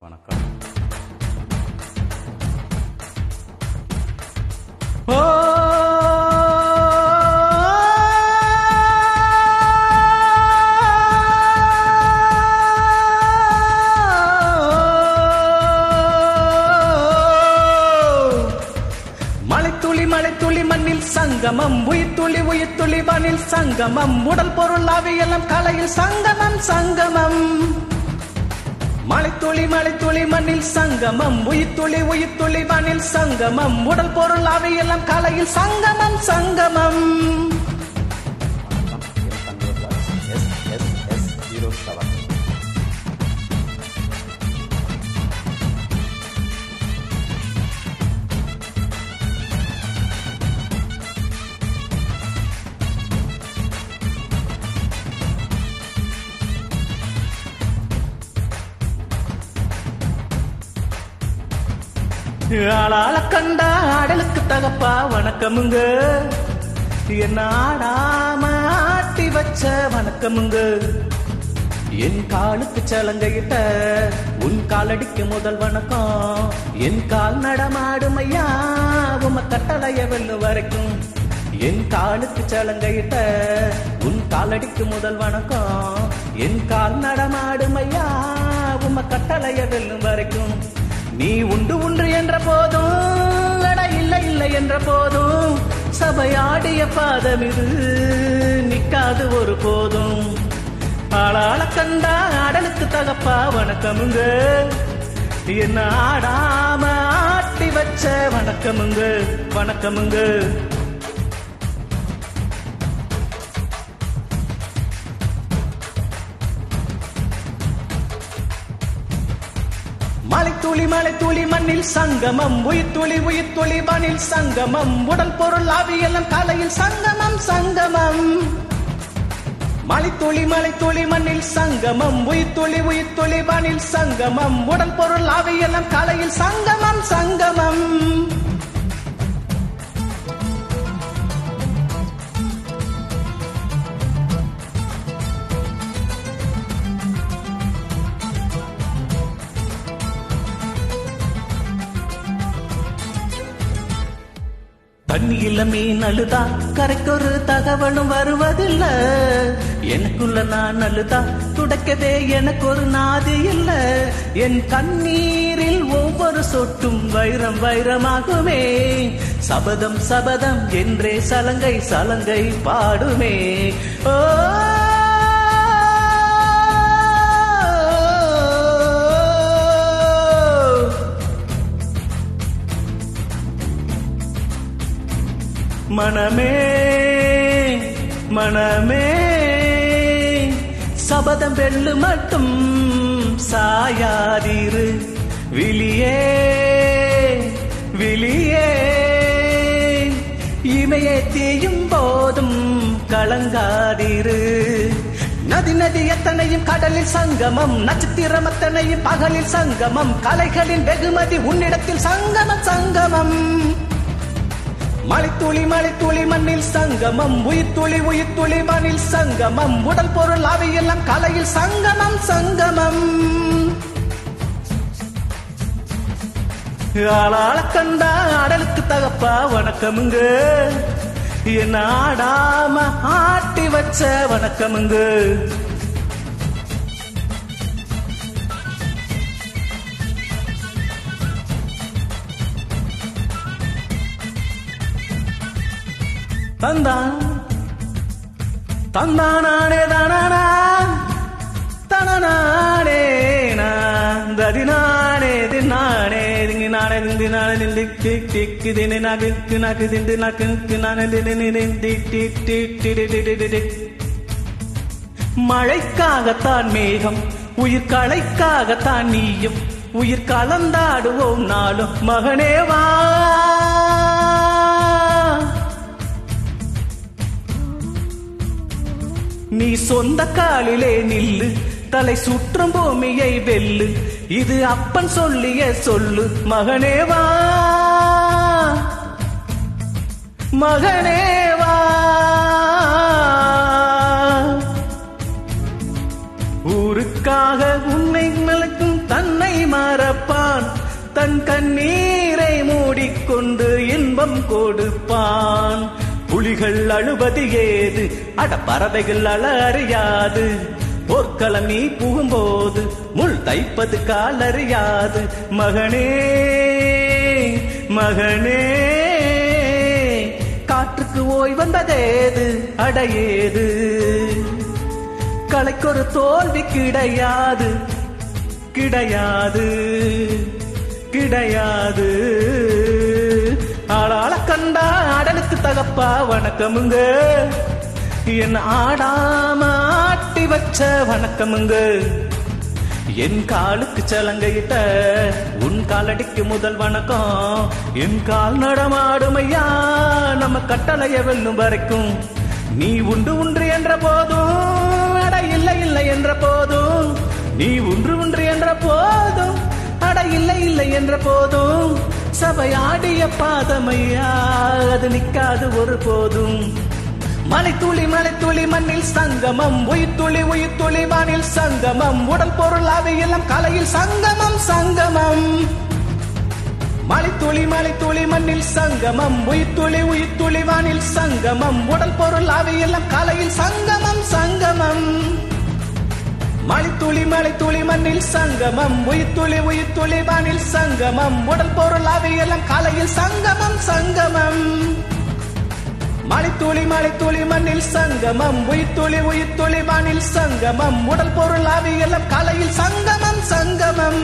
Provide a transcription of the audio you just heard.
வணக்கம். மழைத்துளி மழைத்துளி மண்ணில் சங்கமம், உயிர்த்துளி உயிர்த்துளி வானில் சங்கமம், உடல் பொருள் ஆவியெல்லாம் கலையில் சங்கமம் சங்கமம். மழைத்துளி மழைத்துளி மண்ணில் சங்கமம், உயிர்த்துளி உயிர்த்துளி வானில் சங்கமம், உடல் பொருள் ஆவியெல்லாம் கலையில் சங்கமம் சங்கமம். SSS07. ஆளால கண்டா ஆடலுக்கு தகப்பா வணக்கமுங்க, என்ன ஆடாம ஆட்டி வச்ச வணக்கமுங்க. என் காலுக்கு சலங்கையிட்ட உன் காலடிக்கு முதல் வணக்கம், என் கால் நடமாடும் ஐயா உம கட்டளைய வெல்லும் வரைக்கும். என் காலுக்கு சலங்கையிட்ட உன் காலடிக்கு முதல் வணக்கம், என் கால் நடமாடும் ஐயா உம கட்டளைய வெல்லும் வரைக்கும். நீ உண்டு உண்டு என்ற போதும், அட இல்லை இல்லை என்ற போதும், சபையாடிய பாதம் இது நிக்காது ஒரு போதும். ஆளாள கண்டா ஆடலுக்கு தகப்பா வணக்கமுங்க, என்ன ஆடாம ஆட்டி வச்ச வணக்கமுங்க வணக்கமுங்க. மலைத்துளி மலைத்துளி மண்ணில் சங்கமம், உயிர்த்துளி உயிர்த்துளி வானில் சங்கமம், உடல் பொருள் ஆவியெல்லாம் கலையில் சங்கமம் சங்கமம். மலைத்துளி மலைத்துளி மண்ணில் சங்கமம், உயிர்த்துளி உயிர்த்துளி வானில் சங்கமம், உடல் பொருள் ஆவியெல்லாம் கலையில் சங்கமம் சங்கமம். தண்ணியில மீன் அழுதா கரைக்கொரு தகவலும் வருவதில்ல, எனக்குள்ள நான் அழுதா துடைக்கதே எனக்கு ஒரு நாதி இல்ல. என் கண்ணீரில் ஒவ்வொரு சொட்டும் வைரம் வைரமாகுமே, சபதம் சபதம் என்றே சலங்கை சலங்கை பாடுமே. ஓ மனமே மனமே சபதம் வெல்லு மட்டும் சாயாதீரு, விழியே விழியே இமையே தீயும் போதும் கலங்காதீரு. நதி நதி எத்தனையும் கடலில் சங்கமம், நட்சத்திரம் எத்தனையும் பகலில் சங்கமம், கலைகளின் வெகுமதி உன்னிடத்தில் சங்கமம் சங்கமம். மலைத்துளி மலைத்துளி மண்ணில் சங்கமம், உயிர்த்துளி உயிர்த்துளி வானில் சங்கமம், உடல் பொருள் ஆவியெல்லாம் கலையில் சங்கமம் சங்கமம். ஆளாள கண்டா ஆடலுக்கு தகப்பா வணக்கமுங்க, என்ன ஆடாம ஆட்டி வச்ச வணக்கமுங்க. தந்தான் தந்தானே தானானா தனநானே ததினானே தின்னானே திங்கி நானே திந்தி நானே திந்தி டிக் டிக் தினி நகுக்கு நகு திந்து நகுக்கு நானே தினி திந்தி டிக் டிக் டிடி. மழைக்காகத்தான் மேகம், உயிர் களைக்காகத்தான் நீயும், உயிர் கலந்தாடுவோம் நாளும் மகனே வா. நீ சொந்த காலிலே நில்லு, தலை சுற்றும் பூமியை வெல்லு, இது அப்பன் சொல்லிய சொல்லு மகனே வா மகனே வா. ஊருக்காக உன்னை மலக்கும் தன்னை மாற தன் கண்ணீரை மூடிக்கொண்டு இன்பம் கொடுப்பான். புலிகள் அழுவது ஏது, அட பறவைகள் அழ அறியாது. போர்க்களம் நீ புகும்போது முள் தைப்பது காலறியாது. மகனே மகனே காற்றுக்கு ஓய் வந்ததேது, அடையேது கலைக்கொரு தோல்வி கிடையாது, கிடையாது கிடையாது. ஆளாள கண்டா அடலுக்கு தகப்பா வணக்கமுங்க, என் ஆடாம ஆட்டி வச்ச வணக்கமுங்க. என் காலுக்கு சலங்கையிட்ட உன் காலடிக்கு முதல் வணக்கம். என் கால் நடமாடுமையா நம்ம கட்டளைய வெல்லும் வரைக்கும். நீ உண்டு உண்டு என்ற போதும், அட இல்லை இல்லை என்ற போதும். நீ ஒன்று என்ற போதும், அட இல்லை இல்லை என்ற போதும். சபையாடிய பாதமையா அது நிக்காது ஒரு போதும். மலைத்துளி மலைத்துளி மண்ணில் சங்கமம், உயிர்த்துளி உயிர்த்துளி வானில் சங்கமம். உடல் பொருள் ஆவியெல்லாம் கலையில் சங்கமம் சங்கமம். மலைத்துளி மலைத்துளி மண்ணில் சங்கமம், உயிர்த்துளி உயிர்த்துளி வானில் சங்கமம். உடல் பொருள் ஆவியெல்லாம் கலையில் சங்கமம் சங்கமம். மலைத்துளி மலைத்துளி மண்ணில் சங்கமம், உயிர்த்துளி உயிர்த்துளி வானில் சங்கமம். உடல் பொருள் ஆவியெல்லாம் கலையில் சங்கமம் சங்கமம். மலைத்துளி மலைத்துளி மண்ணில் சங்கமம், உயிர்த்துளி உயிர்த்துளி வானில் சங்கமம். உடல் பொருள் ஆவியெல்லாம் கலையில் சங்கமம் சங்கமம்.